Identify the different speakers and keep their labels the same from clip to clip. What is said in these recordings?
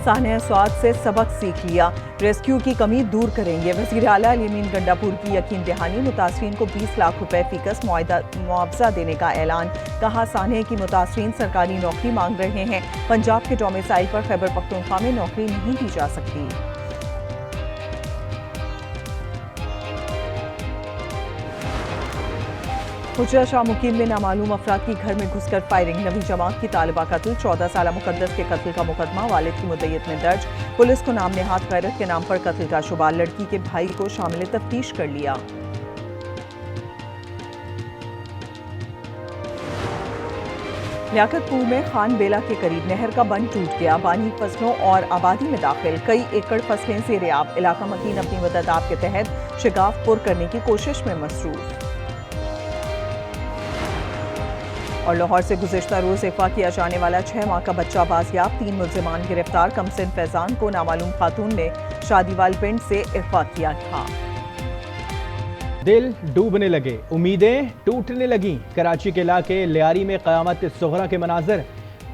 Speaker 1: सानिया स्वाद से सबक सीख लिया, रेस्क्यू की कमी दूर करेंगे। वज़ीर आला अल-यमीन गंडापुर की यकीन दहानी, मुतासरीन को 20 लाख रुपए फीकस मुआवजा देने का ऐलान। कहा, सानिया की मुतासरीन सरकारी नौकरी मांग रहे हैं। पंजाब के डोमिसाइल पर खैबर पख्तूनख्वा में नौकरी नहीं दी जा सकती। हुजरा शाह मुकीम में नामालूम अफराद की घर में घुसकर फायरिंग, नवी जमात की तालिबा कत्ल। 14 साल मुकद्दस के कत्ल का मुकदमा वालिद की मुद्दयत में दर्ज। पुलिस को नाम नेहाद गैरत के नाम पर कत्ल का शुबा, लड़की के भाई को शामिल तफ्तीश कर लिया। लियाकतपुर में खान बेला के करीब नहर का बंद टूट गया, पानी फसलों और आबादी में दाखिल। कई एकड़ फसलें ज़ेर-ए-आब। इलाका मकीन अपनी मदद आप के तहत शिगाफ पुर करने की कोशिश में मसरूफ। और लाहौर से गुज़िश्ता रोज अगवा किया जाने वाला 6 माह का बच्चा बाजियाब, 3 मुल्जिमान गिरफ्तार। कमसिन फैजान को नामालूम खातून ने शादीवाल पिंड से अगवा किया था।
Speaker 2: दिल डूबने लगे, उम्मीदें टूटने लगी। कराची के इलाके लियारी में क़यामत सुग़रा के मनाज़र।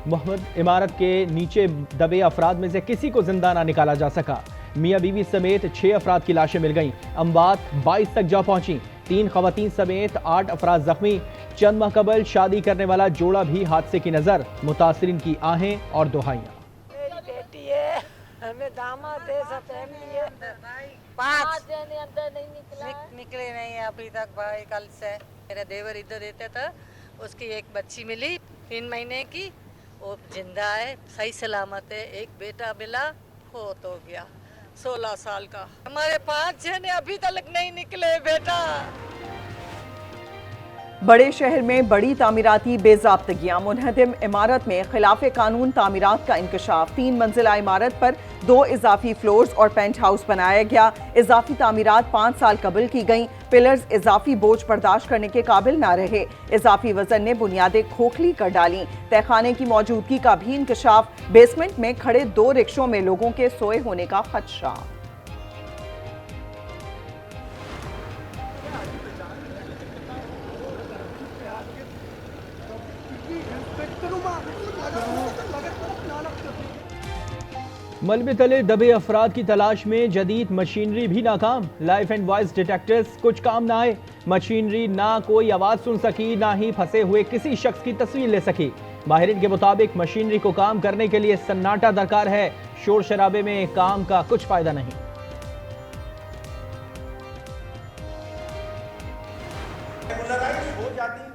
Speaker 2: मोहम्मद इमारत के नीचे दबे अफराद में से किसी को जिंदा ना निकाला जा सका। मियाँ बीवी समेत 6 अफराद की लाशें मिल गईं। अम्बात 22 तक जा पहुंची। 3 ख़वातीन समेत 8 अफराद जख्मी। चंद माह कबल शादी करने वाला जोड़ा भी हादसे की नजर। मुतासरीन की आहें और दुहाइयां।
Speaker 3: मेरी बेटी है, हमें दामाद है, सब फैमिली है। 5 जने अंदर नहीं निकले नहीं है अभी तक भाई। कल से मेरा देवर इधर रहता था, उसकी एक बच्ची मिली 3 महीने की, वो जिंदा है, सही सलामत है। एक बेटा मिला, फोत हो गया 16 साल का। हमारे 5 जने अभी तक नहीं निकले बेटा।
Speaker 1: बड़े शहर में बड़ी तामीराती बेज़ाब्तगियां, मुनहदम इमारत में खिलाफ कानून तामीरात का इंकशाफ। 3 मंजिला इमारत पर 2 इजाफी फ्लोर्स और पेंट हाउस बनाया गया। इजाफी तामीरात 5 साल कबल की गईं। पिलर्स इजाफी बोझ बर्दाश्त करने के काबिल ना रहे। इजाफी वजन ने बुनियादें खोखली कर डाली। तहखाने की मौजूदगी का भी इंकशाफ। बेसमेंट में खड़े 2 रिक्शों में लोगों के सोए होने का खदशा।
Speaker 2: मलबे तले दबे अफराद की तलाश में जदीद मशीनरी भी नाकाम। लाइफ एंड वॉइस डिटेक्टर्स कुछ काम ना आए। मशीनरी ना कोई आवाज सुन सकी, ना ही फंसे हुए किसी शख्स की तस्वीर ले सकी। माहिरीन के मुताबिक मशीनरी को काम करने के लिए सन्नाटा दरकार है। शोर शराबे में काम का कुछ फायदा नहीं।
Speaker 4: हो जाती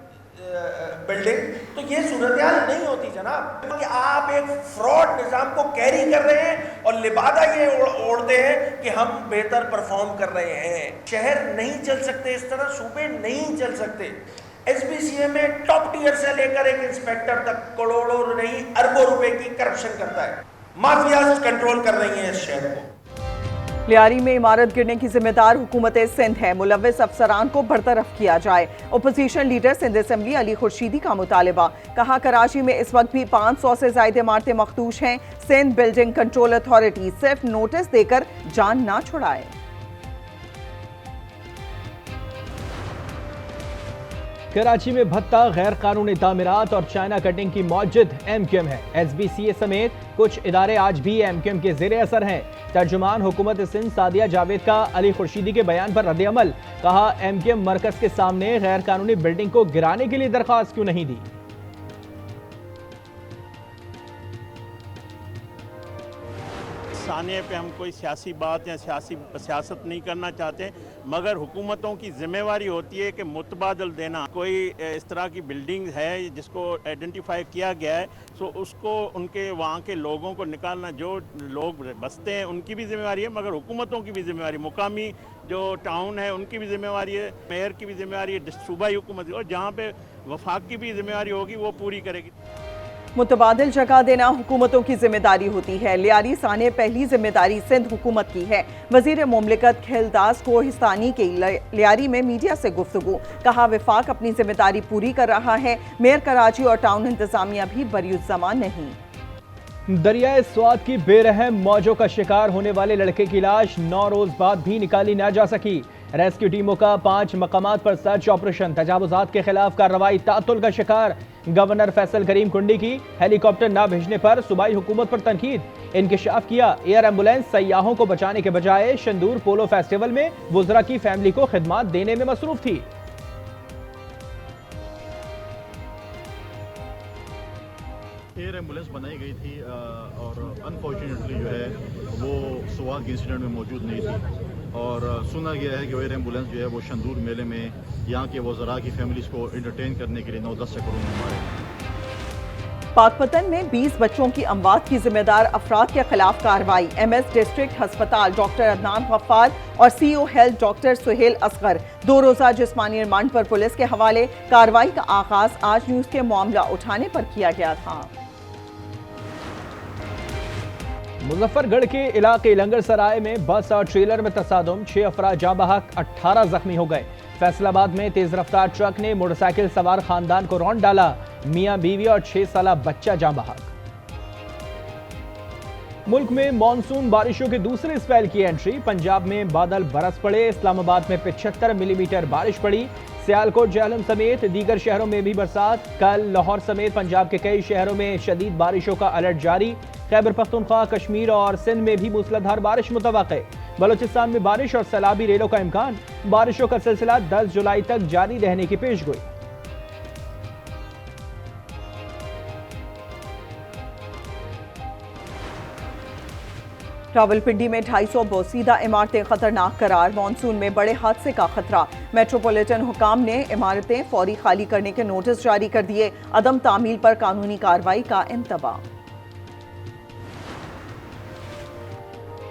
Speaker 4: बिल्डिंग तो ये सूरत नहीं होती जनाब, कि आप एक फ्रॉड निजाम को कैरी कर रहे हैं और लिबादा ये ओढ़ते हैं कि हम बेहतर परफॉर्म कर रहे हैं। शहर नहीं चल सकते इस तरह, सूबे नहीं चल सकते। SBCA में टॉप टियर से लेकर एक इंस्पेक्टर तक करोड़ों नहीं अरबों रुपए की करप्शन करता है। माफियाज कंट्रोल कर रही हैं इस शहर को।
Speaker 1: लियारी में इमारत गिरने की जिम्मेदार हुकूमत सिंध है। मुलव्विस अफसरान को बरतरफ किया जाए। Opposition leader Sindh assembly Ali Khurshidi का मुतालबा। कहा, कराची में इस वक्त भी 500 से ज्यादा इमारतें मखदूश हैं। सिंध बिल्डिंग कंट्रोल अथॉरिटी सिर्फ नोटिस देकर जान ना छुड़ाए।
Speaker 2: कराची में भत्ता, गैर कानूनी तामीरात और चाइना कटिंग की मौजूद MQM है। SBCA समेत कुछ इदारे आज भी MQM के ज़ेरे असर हैं। तर्जुमान हुकूमत सिंध सादिया जावेद का अली खुर्शीदी के बयान पर रद्द-ए-अमल। कहा, MQM मरकज के सामने गैर कानूनी बिल्डिंग को गिराने के लिए दरख्वास्त क्यों नहीं दी।
Speaker 5: सानिया पे हम कोई सियासी बात या सियासत नहीं करना चाहते, मगर हुकूमतों की जिम्मेवारी होती है कि मुतबादल देना। कोई इस तरह की बिल्डिंग है जिसको आइडेंटिफाई किया गया है, तो उसको उनके वहाँ के लोगों को निकालना, जो लोग बसते हैं उनकी भी जिम्मेवारी है, मगर हुकूमतों की भी जिम्मेवारी, मुकामी जो टाउन है उनकी भी जिम्मेवारी है, मेयर की भी जिम्मेवारी है, सूबाई हुकूमत की, और जहाँ पे वफाक की भी जिम्मेवारी होगी वो पूरी करेगी।
Speaker 1: मुतबादिल जगह देना हुकूमतों की जिम्मेदारी होती है। लियारी साने पहली जिम्मेदारी सिंध हुकूमत की है। वजीर मुमलिकत खिलदास कोहिस्तानी की लियारी में मीडिया से गुफ्तगू। कहा, विफाक अपनी जिम्मेदारी पूरी कर रहा है। मेयर कराची और टाउन इंतजामिया भी बरियुज़्ज़मान नहीं।
Speaker 2: दरियाए स्वाद की बेरहम मौजों का शिकार होने वाले लड़के की लाश 9 रोज बाद भी निकाली ना जा सकी। रेस्क्यू टीमों का 5 मकामात पर सर्च ऑपरेशन। तजावुजात के खिलाफ कार्रवाई तातुल का शिकार। गवर्नर फैसल करीम कुंडी की हेलीकॉप्टर न भेजने पर सूबाई हुकूमत पर तनकीद। इंकशाफ किया, एयर एम्बुलेंस सयाहों को बचाने के बजाय शंदूर पोलो फेस्टिवल में वुज़रा की फैमिली को खिदमात देने में मसरूफ थी।
Speaker 6: एयर एम्बुलेंस बनाई गई थी और अनफॉर्चुनेटली जो है वो सुवाग इंसिडेंट में मौजूद नहीं थी और सुना गया है कि वो एयर एम्बुलेंस जो है वो शंदूर मेले में यहाँ के वज़रा की फैमिलीज़ को एंटरटेन करने के लिए 9-10 करोड़ में मारे।
Speaker 1: पाकपतन में 20 बच्चों की अमवात की जिम्मेदार अफराद के खिलाफ कार्रवाई। MS डिस्ट्रिक्ट अस्पताल डॉक्टर अदनान गफ्फार और CO health doctor Suhail Asghar 2 रोजा जिस्मानी रिमांड पर पुलिस के हवाले। कार्रवाई का आगाज आज न्यूज के मामला उठाने पर किया गया था।
Speaker 2: मुजफ्फरगढ़ के इलाके लंगर सराय में बस और ट्रेलर में तसादुम, 6 अफराद जाँ बहक, 18 जख्मी हो गए। फैसलाबाद में तेज रफ्तार ट्रक ने मोटरसाइकिल सवार खानदान को रौंद डाला। मियां बीवी और 6 साला बच्चा जाँ बहक। मुल्क में मानसून बारिशों के दूसरे स्पेल की एंट्री। पंजाब में बादल बरस पड़े। इस्लामाबाद में 75 मिलीमीटर बारिश पड़ी। सियालकोट, जहलम समेत दीगर शहरों में भी बरसात। कल लाहौर समेत पंजाब के कई शहरों में शदीद बारिशों का अलर्ट जारी। खैबर पख्तूनख्वा, कश्मीर और सिंध में भी मूसलाधार बारिश मुतवक्के। बलूचिस्तान में बारिश और सैलाबी रेलों का इम्कान। बारिशों का सिलसिला 10 जुलाई तक जारी रहने की पेशगोई।
Speaker 1: रावलपिंडी में 250 बोसीदा इमारतें खतरनाक करार। मानसून में बड़े हादसे का खतरा। मेट्रोपॉलिटन हुकाम ने इमारतें फौरी खाली करने के नोटिस जारी कर दिए। अदम तामील पर कानूनी कार्रवाई का इंतबाह।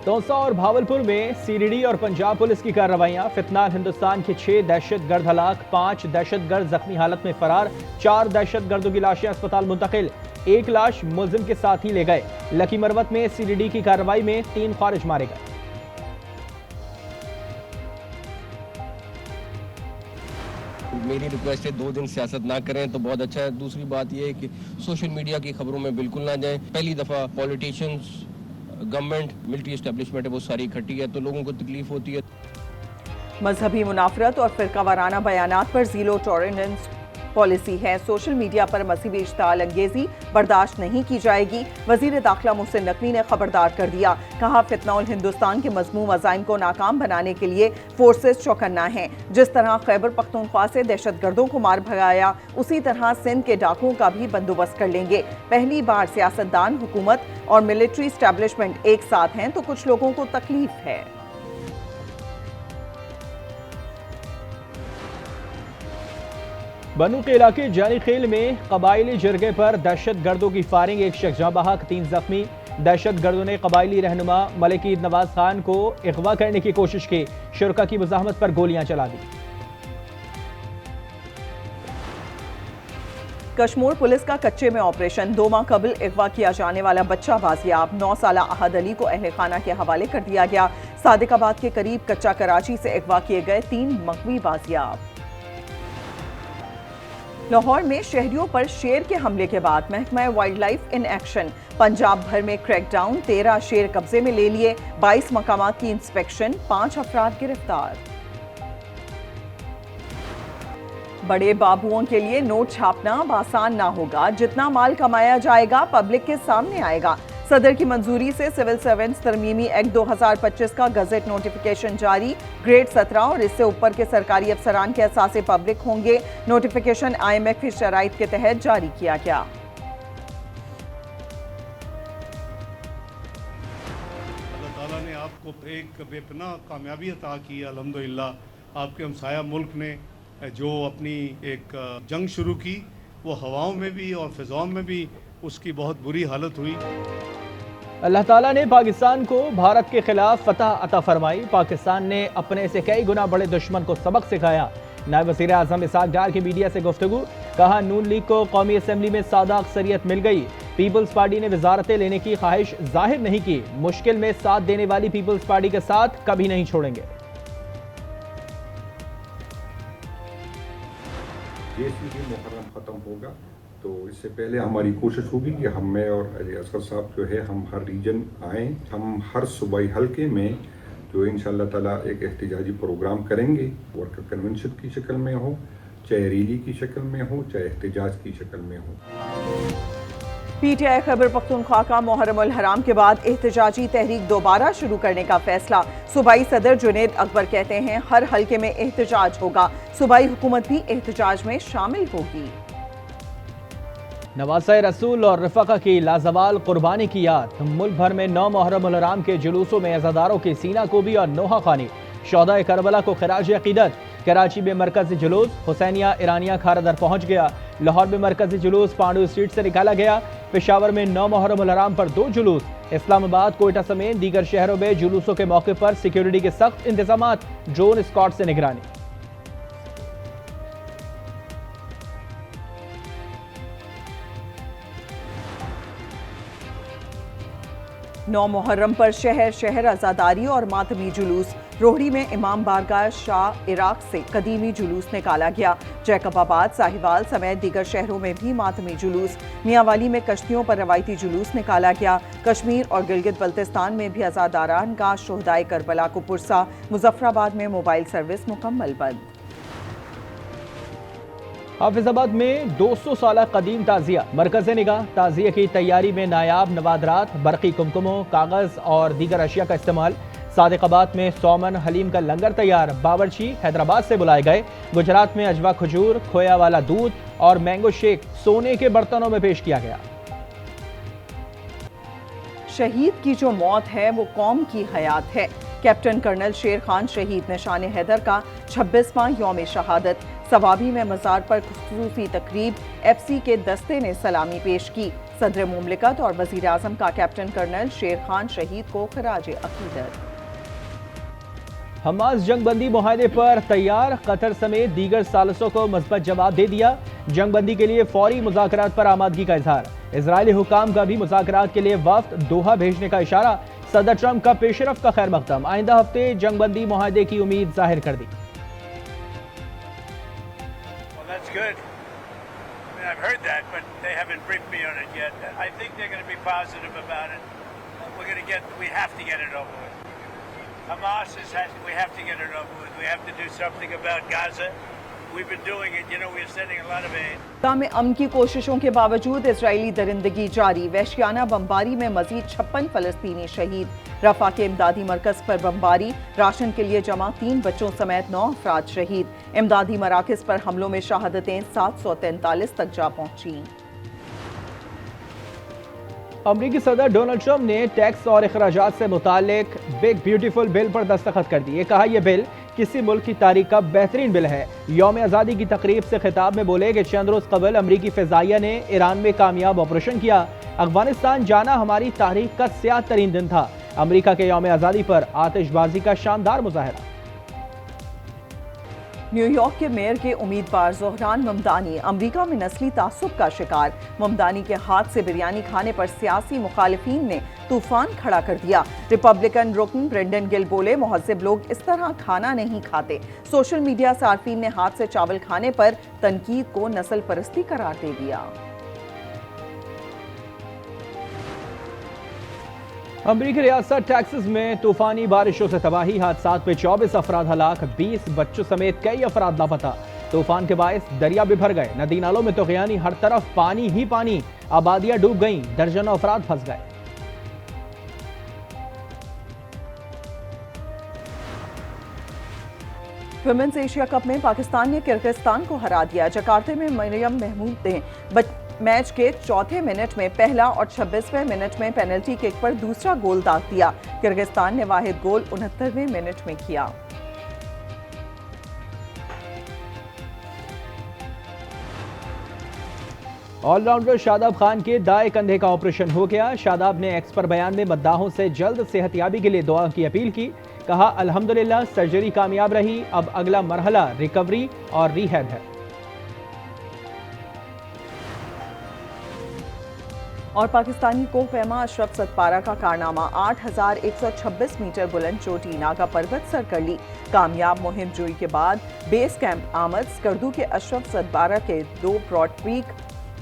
Speaker 2: दौसा और भावलपुर में सीरीडी और पंजाब पुलिस की कार्रवाइयां। फितनाल हिंदुस्तान के 6 दहशतगर्द हलाक, 5 दहशतगर्द जख्मी हालत में फरार। 4 दहशतगर्दों की लाशें अस्पताल मुंतकिल। 1 लाश मुलजिम के साथ ही ले गए। लकी मरवत में सीरीडी की कार्रवाई में 3 खारिज मारे गए।
Speaker 7: मेरी रिक्वेस्ट है 2 दिन सियासत ना करें तो बहुत अच्छा है। दूसरी बात यह है कि सोशल मीडिया की खबरों में बिल्कुल ना जाएं। पहली दफ़ा पॉलिटिशियंस, गवर्नमेंट, मिलिट्री एस्टेब्लिशमेंट है वो सारी इकट्ठी है तो लोगों को तकलीफ होती है।
Speaker 1: मजहबी मुनाफरत और फिरका वाराना बयानात पर जीरो टॉलरेंस पॉलिसी है। सोशल मीडिया पर मज़हबी इश्ताल अंगेजी बर्दाश्त नहीं की जाएगी। वजीर दाखिला मोहसिन नकवी ने खबरदार कर दिया। कहा, फितनौल हिंदुस्तान के मज़मूम अज़ाइम को नाकाम बनाने के लिए फोर्सेस चौकन्ना हैं। जिस तरह खैबर पख्तूनख्वा से दहशतगर्दों को मार भगाया, उसी तरह सिंध के डाकुओं का भी बंदोबस्त कर लेंगे। पहली बार सियासतदान, हुकूमत और मिलिट्री एस्टेब्लिशमेंट एक साथ हैं तो कुछ लोगों को तकलीफ है।
Speaker 2: बनू के इलाके जानी खेल में कबायली जरगे पर दहशतगर्दों की फायरिंग। 1 शख्स जाँ बहक, 3 जख्मी। दहशतगर्दों ने कबायली रहनुमा मलिक ईद नवाज खान को अगवा करने की कोशिश की। शुरका की मुज़ाहमत पर गोलियां चला दी।
Speaker 1: कश्मीर पुलिस का कच्चे में ऑपरेशन। 2 माह कबल अगवा किया जाने वाला बच्चा बाजियाब। 9 साला अहद अली को अहले खाना के हवाले कर दिया गया। सादिकाबाद के करीब कच्चा कराची से अगवा किए गए 3 मगवी बाजियाब। लाहौर में शहरियों पर शेर के हमले के बाद महकमा wild life in action. Punjab भर में क्रैकडाउन, 13 शेर कब्जे में ले लिए। 22 मकामात की इंस्पेक्शन, 5 अफराद गिरफ्तार। बड़े बाबुओं के लिए नोट छापना अब आसान ना होगा। जितना माल कमाया जाएगा पब्लिक के सामने आएगा। सदर की मंजूरी से सिविल सर्वेंट्स तरमीमी एक्ट 2025 का गजट नोटिफिकेशन जारी। ग्रेड 17 और इससे ऊपर के सरकारी अफसरान के असासे पब्लिक होंगे। नोटिफिकेशन IMF की शराइत के तहत जारी किया गया।
Speaker 8: अल्लाह ताला ने आपको एक बेपनाह कामयाबी अता की। अल्हम्दुलिल्लाह आपके हमसाया मुल्क ने जो अपनी एक जंग शुरू की वो हवाओं में भी और फिजाओं में भी उसकी बहुत बुरी हालत हुई।
Speaker 2: अल्लाह ताला ने पाकिस्तान को भारत के खिलाफ फतह अता फरमाई। पाकिस्तान ने अपने से कई गुना बड़े दुश्मन को सबक सिखाया। नायब वज़ीर आज़म इसहाक डार की मीडिया से गुफ्तगू। कहा, नून लीग को कौमी असम्बली में सादा अक्सरियत मिल गई। पीपल्स पार्टी ने वजारतें लेने की ख्वाहिश जाहिर नहीं की। मुश्किल में साथ देने वाली पीपल्स पार्टी के साथ कभी नहीं छोड़ेंगे।
Speaker 9: जैसे ही मुहर्रम ख़त्म होगा तो इससे पहले हमारी कोशिश होगी कि मैं और अली असगर साहब जो है हम हर रीजन आएँ। हम हर सूबाई हल्के में जो इंशाअल्लाह ताला एक एहतिजाजी प्रोग्राम करेंगे, वर्कर कन्वेंशन की शक्ल में हो, चाहे रैली की शक्ल में हो, चाहे एहतिजाज की शक्ल में हो।
Speaker 1: पीटीआई खैबर पख्तूनख्वा का मुहर्रम उल हराम के बाद एहतजाजी तहरीक दोबारा शुरू करने का फैसला। सूबाई सदर जुनेद अकबर कहते हैं हर हल्के में एहतजाज होगा, सूबाई हुकूमत भी एहतजाज में शामिल होगी।
Speaker 2: नवासा रसूल और रफ़ाका की लाजवाल कुर्बानी की याद। मुल्क भर में 9 मुहर्रम उल हराम के जुलूसों में अज़ादारों की सीना कोबी और नोहा खानी। शोहदाए करबला को खिराज अकीदत। कराची में मरकजी जुलूस हुसैनिया ईरानिया खारदर पहुंच गया। लाहौर में मरकजी जुलूस पांडू स्ट्रीट से निकाला गया। पेशावर में 9 मुहर्रम उल हराम पर 2 जुलूस। इस्लामाबाद, कोयटा समेत दीगर शहरों में जुलूसों के मौके पर सिक्योरिटी के सख्त इंतजाम, ड्रोन स्क्वाड से निगरानी।
Speaker 1: 9 मुहर्रम पर शहर शहर आज़ादारी और मातमी जुलूस। रोहड़ी में इमाम बारगाह शाह इराक से कदीमी जुलूस निकाला गया। जैकबाबाद, साहिवाल समेत दीगर शहरों में भी मातमी जुलूस। मियांवाली में कश्तियों पर रवायती जुलूस निकाला गया। कश्मीर और गिलगित बल्तिस्तान में भी आज़ादारान का शोहदाए करबला को पुरसा। मुजफ्फराबाद में मोबाइल सर्विस मुकम्मल बंद।
Speaker 2: हाफिजाबाद में 200 साल कदीम ताजिया। मरकज़ निगाह ताजिया की तैयारी में नायाब नवादरात, बरकी कुमकुमों, कागज़ और दीगर अशिया का इस्तेमाल। सादिकाबाद में सौमन हलीम का लंगर तैयार। बावर्ची हैदराबाद से बुलाए गए। गुजरात में अजवा खजूर, खोया वाला दूध और मैंगो शेक सोने के बर्तनों में पेश किया गया।
Speaker 1: शहीद की जो मौत है वो कौम की हयात है। कैप्टन कर्नल शेर खान शहीद निशान हैदर का 26वां यौम शहादत। सवाबी में मज़ार पर खुसूसी तकरीब। FC के दस्ते ने सलामी पेश की। सदर मुमलिकत और वज़ीर आज़म का कैप्टन कर्नल शेर खान शहीद को खराज अकीदत।
Speaker 2: हमास जंगबंदी मुआहदे पर तैयार। कतर समेत दीगर सालसों को मस्बत जवाब दे दिया। जंगबंदी के लिए फौरी मुज़ाकरात पर आमादगी का इजहार। इजरायली हुकाम का भी मुज़ाकरात के लिए वफ्द दोहा भेजने का इशारा। सदर ट्रंप का पेशरफ का खैर मकदम। आइंदा हफ्ते जंगबंदी मुआहदे की उम्मीद जाहिर कर दी।
Speaker 10: Good. I mean, I've heard that, but they haven't briefed me on it yet. I think they're going to be positive about it. We have to get it over with. Hamas we have to get it over with. We have to do something about Gaza. We've been doing it. We're sending a lot of aid.
Speaker 1: में अमन की कोशिशों के बावजूद Israeli दरिंदगी जारी। वहशियाना बमबारी में मजीद 56 फलस्तीनी शहीद। रफा के इमदादी मरकज पर बमबारी। राशन के लिए जमा 3 बच्चों समेत 9 अफराद शहीद। इमदादी मराकज पर हमलों में शहादतें 743 तक जा पहुंची।
Speaker 2: अमरीकी सदर डोनाल्ड ट्रंप ने टैक्स और अखराजात से मुतालिक बिग ब्यूटीफुल बिल पर दस्तखत कर दिए। कहा यह बिल किसी मुल्क की तारीख का बेहतरीन बिल है। यौम आज़ादी की तकरीब से खिताब में बोले कि चंद रोज कबल अमरीकी फ़िज़ाइया ने ईरान में कामयाब ऑपरेशन किया। अफगानिस्तान जाना हमारी तारीख का स्याह तरीन दिन था। अमरीका के यौम आज़ादी पर आतिशबाजी का शानदार मुजाहरा।
Speaker 1: न्यूयॉर्क के मेयर के उम्मीदवार ज़ोहरान ममदानी अमरीका में नस्ली तासुब का शिकार। ममदानी के हाथ से बिरयानी खाने पर सियासी मुखालिफिन ने तूफान खड़ा कर दिया। रिपब्लिकन रुकन ब्रेंडन गिल बोले महज़िब लोग इस तरह खाना नहीं खाते। सोशल मीडिया सार्फिन ने हाथ से चावल खाने पर तनकीद को नस्ल परस्ती करार दे दिया।
Speaker 2: अमरीकी रियासत टेक्सास में तूफानी बारिशों से तबाही। हादसात में 24 अफराद हलाक, 20 बच्चों समेत कई अफराद लापता। तूफान के बायस दरिया भी भर गए। नदी नालों में तुग़यानी, हर तरफ पानी ही पानी। आबादियां डूब गईं, दर्जनों अफराद फंस गए।
Speaker 1: वुमेन्स एशिया कप में पाकिस्तान ने किर्गिस्तान को हरा दिया। जकार्ता में मरियम महमूद ने मैच के चौथे मिनट में पहला और 26वें मिनट में पेनल्टी किक पर दूसरा गोल दाग दिया। किर्गिस्तान ने वाहिद गोल 69वें मिनट में किया।
Speaker 2: ऑलराउंडर शादाब खान के दाएं कंधे का ऑपरेशन हो गया। शादाब ने एक्स पर बयान में मद्दाहों से जल्द सेहतयाबी के लिए दुआ की अपील की। कहा अल्हम्दुलिल्लाह सर्जरी कामयाब रही। अब अगला मरहला रिकवरी और रिहैब है।
Speaker 1: और पाकिस्तानी कोहपैमा अशरफ सतपारा का कारनामा 8126 मीटर बुलंद चोटी नागा पर्वत सर कर ली। कामयाब मुहिम जोई के बाद बेस कैंप आमद स्कर्दू के अशरफ सतपारा के 2 ब्रॉड पीक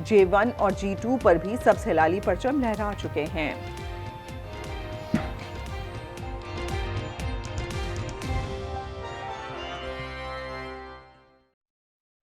Speaker 1: J1 और G2 पर भी सब हिलाली परचम लहरा चुके हैं।